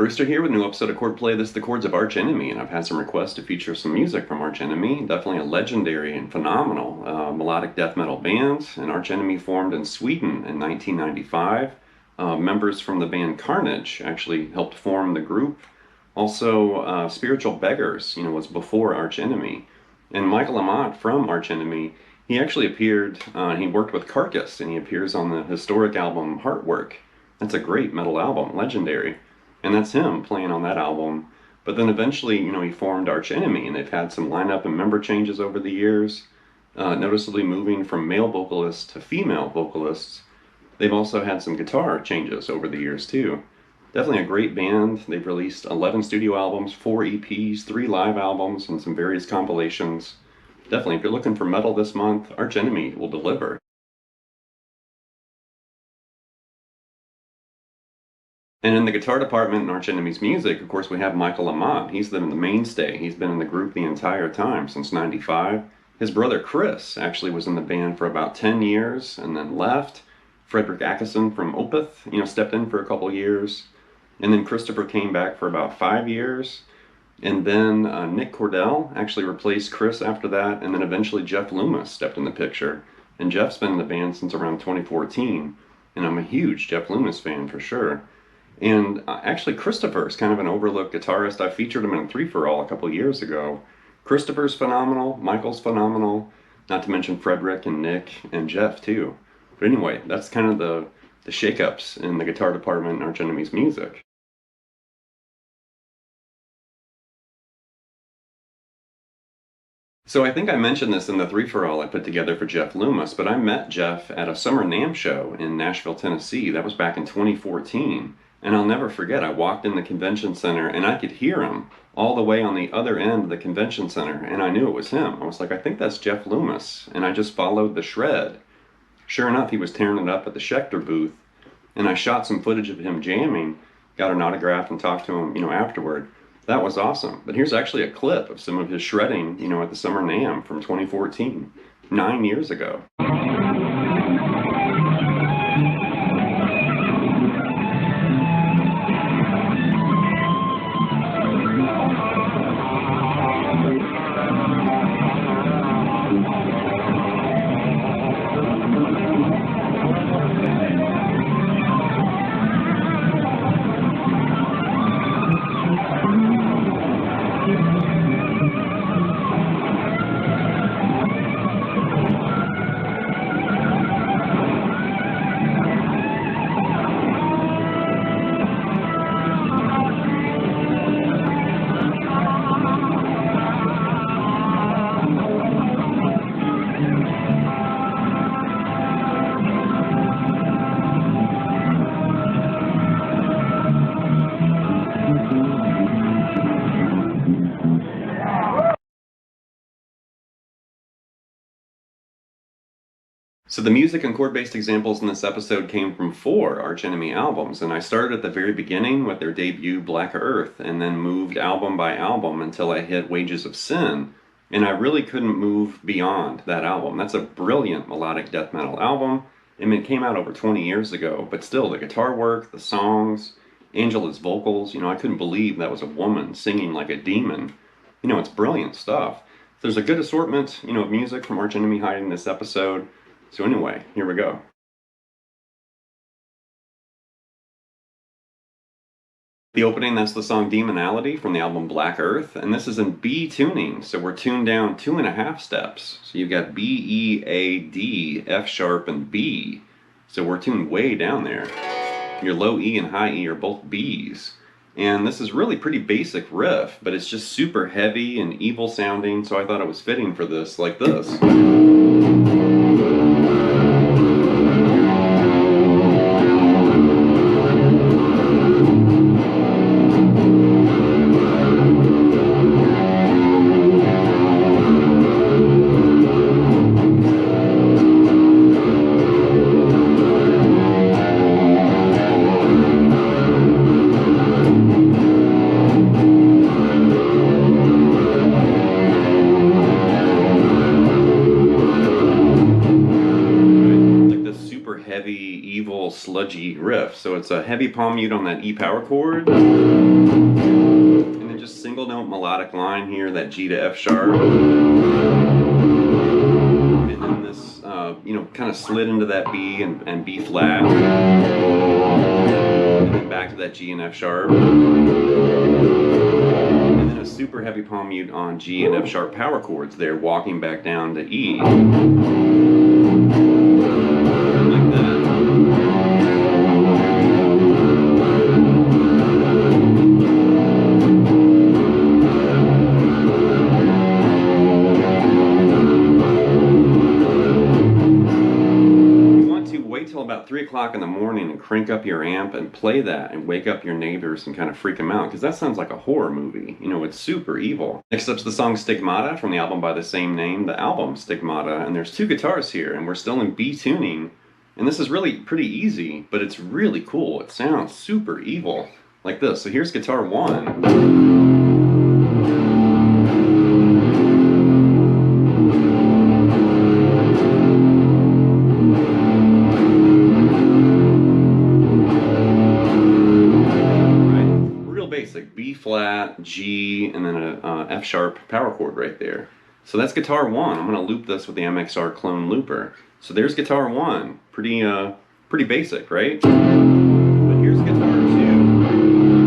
Brewster here with a new episode of Chordplay. This is the Chords of Arch Enemy, and I've had some requests to feature some music from Arch Enemy. Definitely a legendary and phenomenal melodic death metal band. And Arch Enemy formed in Sweden in 1995. Members from the band Carnage actually helped form the group. Also, Spiritual Beggars, was before Arch Enemy. And Michael Amott from Arch Enemy, he actually appeared, he worked with Carcass, and he appears on the historic album Heartwork. That's a great metal album, legendary. And that's him playing on that album. But then eventually, he formed Arch Enemy, and they've had some lineup and member changes over the years, noticeably moving from male vocalists to female vocalists. They've also had some guitar changes over the years too. Definitely a great band. They've released 11 studio albums, 4 EPs, 3 live albums, and some various compilations. Definitely, if you're looking for metal this month, Arch Enemy will deliver. And in the guitar department in Arch Enemy's music, of course, we have Michael Amott. He's been the mainstay. He's been in the group the entire time, since '95. His brother Chris actually was in the band for about 10 years and then left. Frederick Ackerson from Opeth, stepped in for a couple years. And then Christopher came back for about 5 years. And then Nick Cordell actually replaced Chris after that. And then eventually Jeff Loomis stepped in the picture. And Jeff's been in the band since around 2014. And I'm a huge Jeff Loomis fan for sure. And actually, Christopher's kind of an overlooked guitarist. I featured him in a 3-for-all a couple years ago. Christopher's phenomenal, Michael's phenomenal, not to mention Frederick and Nick and Jeff too. But anyway, that's kind of the shakeups in the guitar department in Arch Enemy's music. So I think I mentioned this in the 3-for-all I put together for Jeff Loomis, but I met Jeff at a summer NAMM show in Nashville, Tennessee. That was back in 2014. And I'll never forget, I walked in the convention center and I could hear him all the way on the other end of the convention center, and I knew it was him. I was like, I think that's Jeff Loomis, and I just followed the shred. Sure enough, he was tearing it up at the Schecter booth, and I shot some footage of him jamming, got an autograph and talked to him, afterward. That was awesome. But here's actually a clip of some of his shredding, at the summer NAMM from 2014, 9 years ago. So the music and chord-based examples in this episode came from 4 Arch Enemy albums, and I started at the very beginning with their debut Black Earth, and then moved album by album until I hit Wages of Sin, and I really couldn't move beyond that album. That's a brilliant melodic death metal album. I mean, it came out over 20 years ago, but still, the guitar work, the songs, Angela's vocals, I couldn't believe that was a woman singing like a demon. It's brilliant stuff. There's a good assortment, of music from Arch Enemy hiding this episode. So anyway, here we go. The opening, that's the song Demonality from the album Black Earth, and this is in B tuning, so we're tuned down 2.5 steps. So you've got B, E, A, D, F sharp, and B. So we're tuned way down there. Your low E and high E are both Bs. And this is really pretty basic riff, but it's just super heavy and evil sounding, so I thought it was fitting for this, like this. evil, sludgy riff. So it's a heavy palm mute on that E power chord, and then just single note melodic line here, that G to F sharp, and then this, you know, kind of slid into that B and B flat, and then back to that G and F sharp, and then a super heavy palm mute on G and F sharp power chords there, walking back down to E. Like that. You want to wait till about 3 o'clock in the morning and crank up your amp and play that and wake up your neighbors and kind of freak them out, because that sounds like a horror movie. You know, it's super evil. Next up's the song Stigmata from the album by the same name, the album Stigmata, and there's 2 guitars here, and we're still in B tuning, and this is really pretty easy, but it's really cool. It sounds super evil, like this. So here's guitar 1. Basic B flat, G, and then a F sharp power chord right there. So that's guitar 1. I'm going to loop this with the MXR clone looper. So there's guitar 1. Pretty basic, right? But here's guitar 2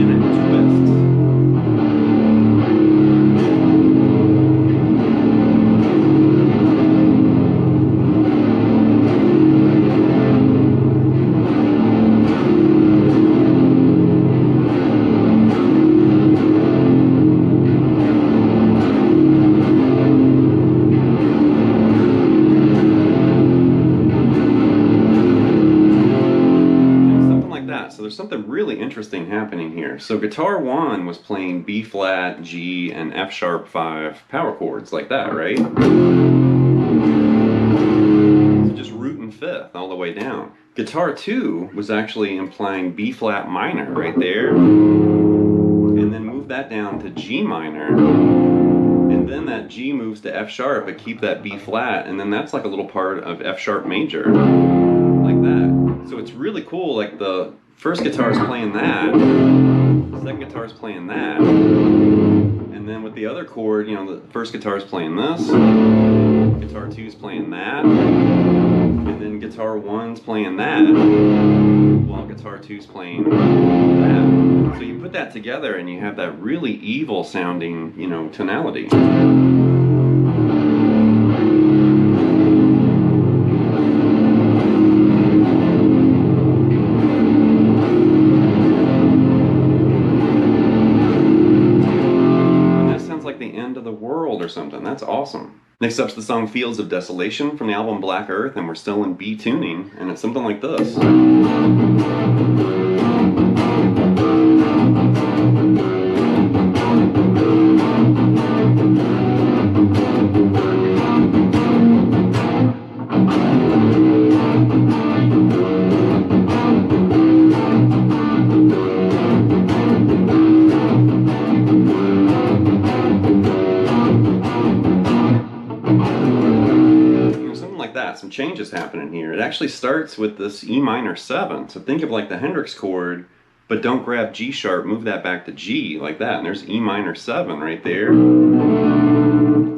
in a twist. So there's something really interesting happening here. So guitar 1 was playing B flat, G, and F sharp 5 power chords like that, right? So just root and fifth all the way down. Guitar 2 was actually implying B flat minor right there, and then move that down to G minor, and then that G moves to F sharp, but keep that B flat, and then that's like a little part of F sharp major, like that. So it's really cool. Like the first guitar is playing that, the second guitar is playing that, and then with the other chord, you know, the first guitar is playing this, guitar 2 is playing that, and then guitar 1's playing that, while guitar 2's playing that. So you put that together and you have that really evil sounding, you know, tonality. Or something. That's awesome. Next up's the song Fields of Desolation from the album Black Earth, and we're still in B tuning, and it's something like this. Some changes happening here. It actually starts with this E minor 7. So think of like the Hendrix chord, but don't grab G sharp, move that back to G like that. And there's E minor 7 right there.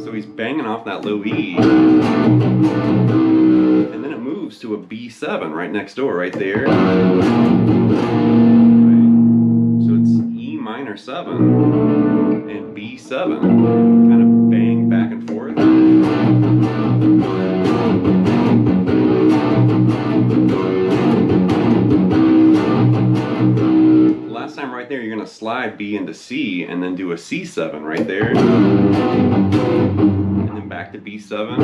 So he's banging off that low E. And then it moves to a B7 right next door, right there. Right. So it's E minor 7 and B7. Kind of bang back and forth. Last time right there, you're going to slide B into C and then do a C7 right there. And then back to B7.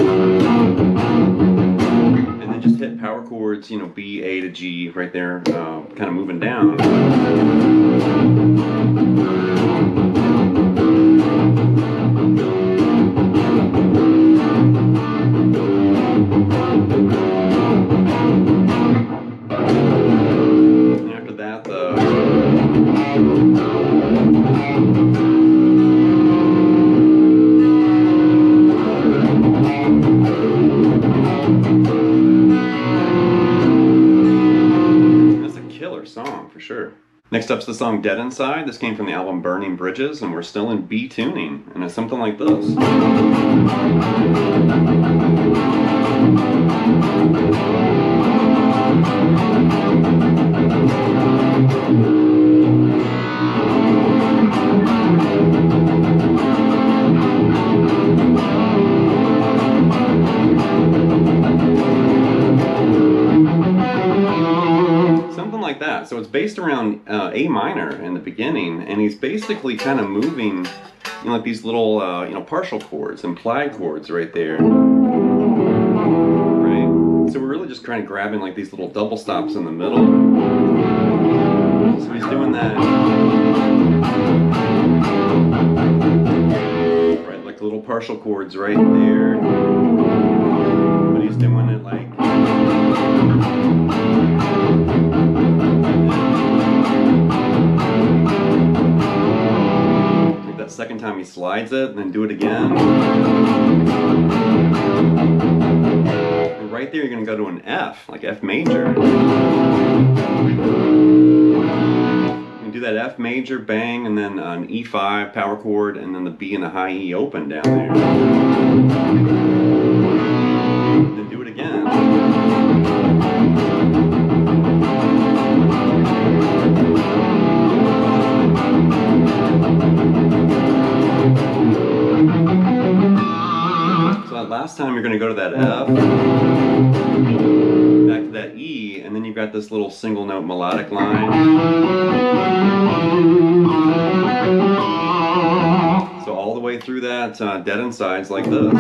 And then just hit power chords, you know, B, A to G right there, kind of moving down. Next up's the song Dead Inside. This came from the album Burning Bridges, and we're still in B tuning, and it's something like this. Like that. So it's based around A minor in the beginning, and he's basically kind of moving, you know, like these little, partial chords, implied chords right there. Right? So we're really just kind of grabbing like these little double stops in the middle. So he's doing that. Right, like little partial chords right there. But he's doing it like. That second time he slides it, and then do it again. And right there, you're going to go to an F, like F major. You do that F major, bang, and then an E5 power chord, and then the B and the high E open down there. Then do it again. Last time you're going to go to that F, back to that E, and then you've got this little single note melodic line. So all the way through that, Dead Inside's like this.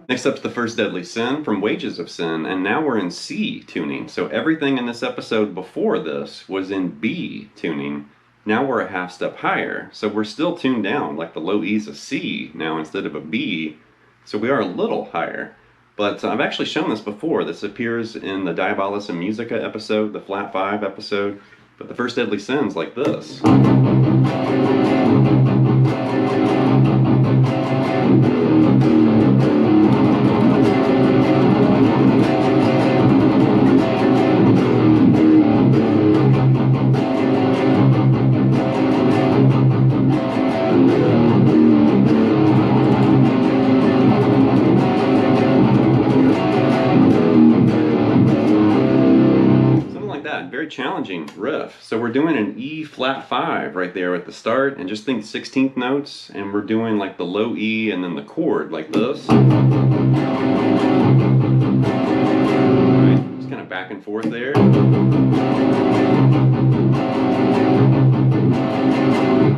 Next up's the First Deadly Sin from Wages of Sin, and now we're in C tuning. So everything in this episode before this was in B tuning. Now we're a half step higher. So we're still tuned down, like the low E's a C now instead of a B. So we are a little higher. But I've actually shown this before. This appears in the Diabolus Musica episode, the Flat 5 episode. But the First Deadly Sin's like this. Challenging riff. So we're doing an E flat 5 right there at the start, and just think 16th notes, and we're doing like the low E and then the chord like this. Right, just kind of back and forth there.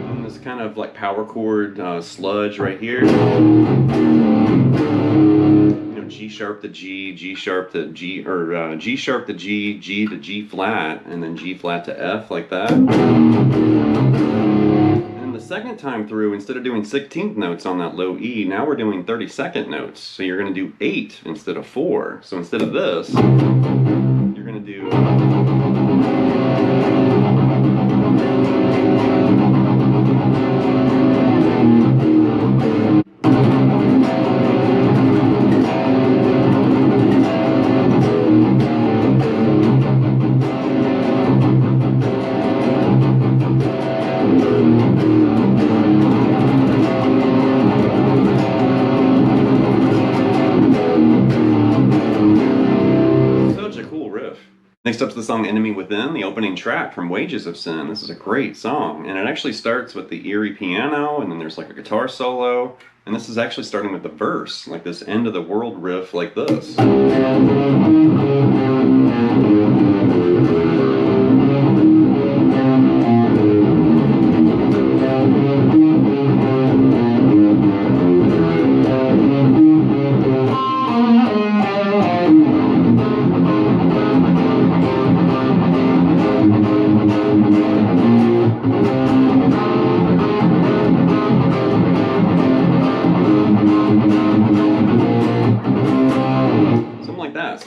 And this kind of like power chord sludge right here. G sharp to G, G sharp to G, or G sharp to G, G to G flat, and then G flat to F like that. And the second time through, instead of doing 16th notes on that low E, now we're doing 32nd notes. So you're going to do 8 instead of 4. So instead of this, you're going to do... Next up is the song Enemy Within, the opening track from Wages of Sin. This is a great song, and it actually starts with the eerie piano, and then there's like a guitar solo, and this is actually starting with the verse, like this end of the world riff like this.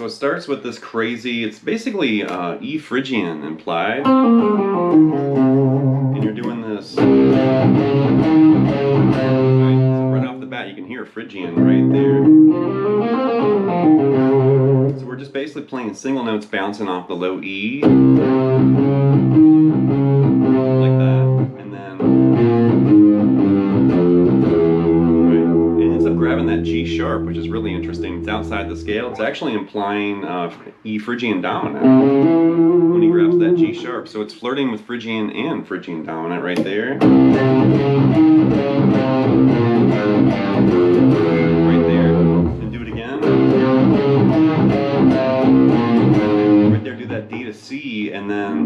it starts with this crazy, it's basically E Phrygian implied. And you're doing this. Right, so right off the bat, you can hear Phrygian right there. So we're just basically playing single notes bouncing off the low E. Like that. And then. It ends up grabbing that G sharp, which is really interesting. It's outside the scale. It's actually implying E Phrygian dominant when he grabs that G sharp. So it's flirting with Phrygian and Phrygian dominant right there. Right there. And do it again. Right there, do that D to C, and then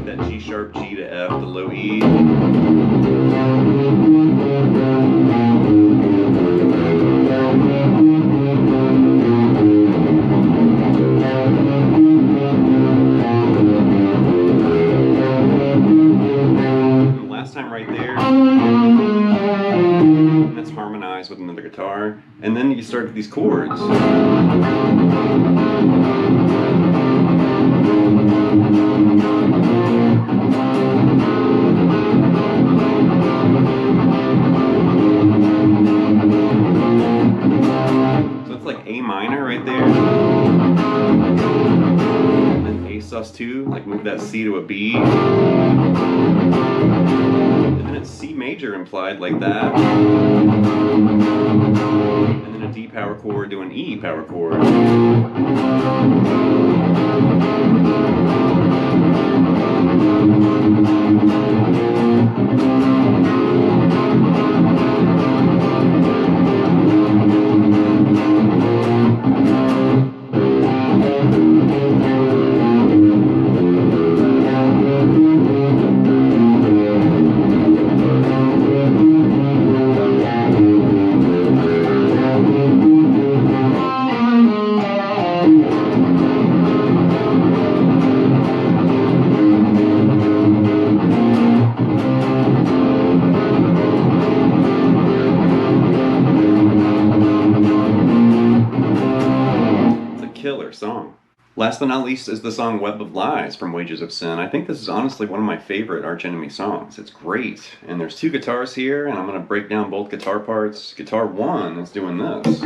that G sharp, G to F, the low E. Time right there, and that's harmonized with another guitar, and then you start these chords. So it's like A minor right there, and then A sus2, like move that C to a B. And then it's C major implied like that. And then a D power chord to an E power chord. Song. Last but not least is the song Web of Lies from Wages of Sin. I think this is honestly one of my favorite Arch Enemy songs. It's great. And there's two guitars here, and I'm going to break down both guitar parts. Guitar 1 is doing this.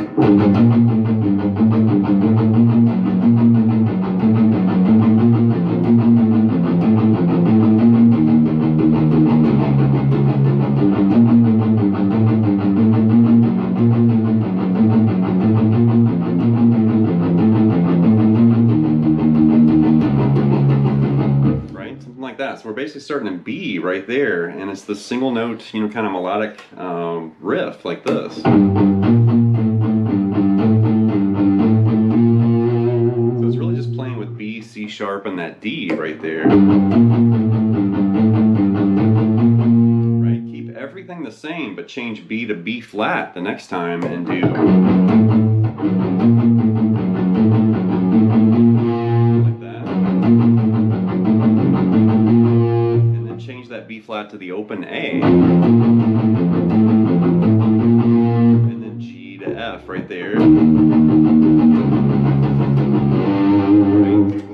So we're basically starting in B right there, and it's the single note, kind of melodic riff like this. So it's really just playing with B, C sharp, and that D right there. Right, keep everything the same, but change B to B flat the next time and do. That B flat to the open A, and then G to F right there. Right.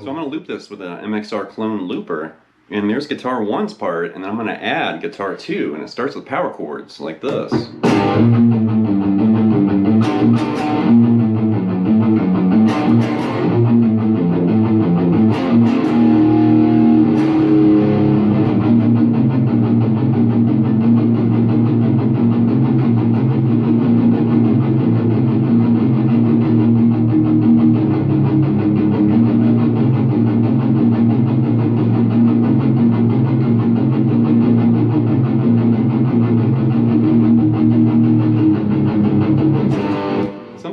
So I'm going to loop this with an MXR clone looper, and there's guitar 1's part, and then I'm going to add guitar 2, and it starts with power chords like this.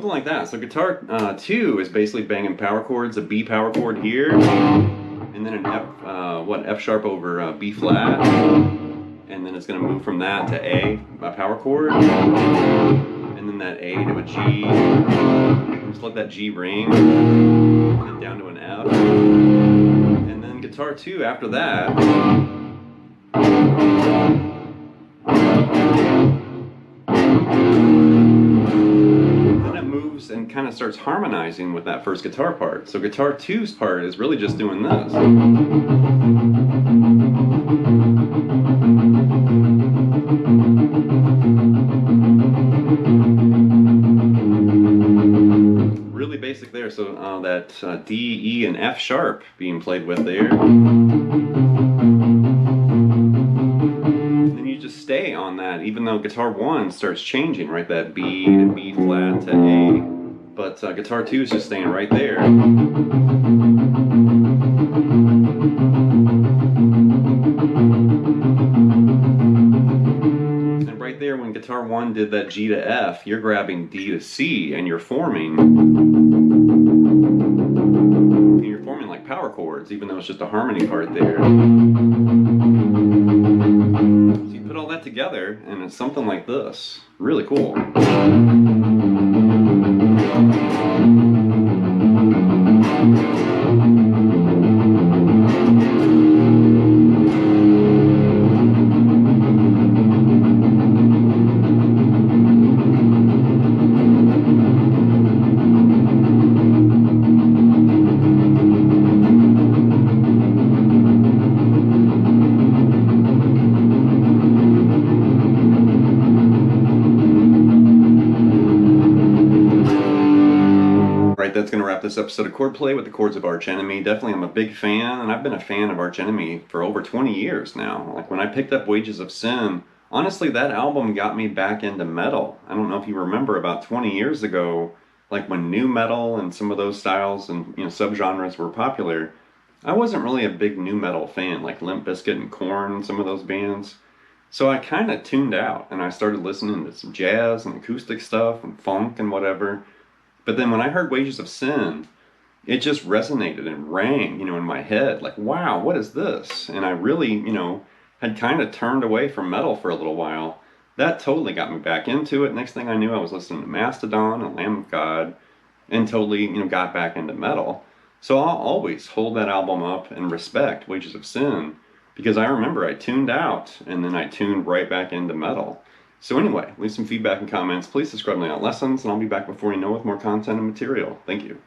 Like that. So guitar 2 is basically banging power chords, a B power chord here, and then an F sharp over B flat, and then it's going to move from that to A power chord, and then that A to a G, just let that G ring, and down to an F, and then guitar 2 after that. And kind of starts harmonizing with that first guitar part. So guitar 2's part is really just doing this. Really basic there. So that D, E, and F sharp being played with there. Then you just stay on that, even though guitar 1 starts changing, right? That B to B flat to A. But guitar 2 is just staying right there. And right there, when guitar 1 did that G to F, you're grabbing D to C and you're forming like power chords, even though it's just a harmony part there. So you put all that together and it's something like this. Really cool. That's going to wrap this episode of Chordplay with the Chords of Arch Enemy. Definitely, I'm a big fan, and I've been a fan of Arch Enemy for over 20 years now. Like when I picked up Wages of Sin, honestly, that album got me back into metal. I don't know if you remember about 20 years ago, like when nu metal and some of those styles and subgenres were popular. I wasn't really a big nu metal fan, like Limp Bizkit and Korn and some of those bands. So I kind of tuned out, and I started listening to some jazz and acoustic stuff and funk and whatever. But then when I heard Wages of Sin, it just resonated and rang, in my head. Like, wow, what is this? And I really, had kind of turned away from metal for a little while. That totally got me back into it. Next thing I knew, I was listening to Mastodon and Lamb of God and totally, got back into metal. So I'll always hold that album up and respect Wages of Sin because I remember I tuned out and then I tuned right back into metal. So anyway, leave some feedback and comments. Please subscribe to Layout Lessons, and I'll be back before you know with more content and material. Thank you.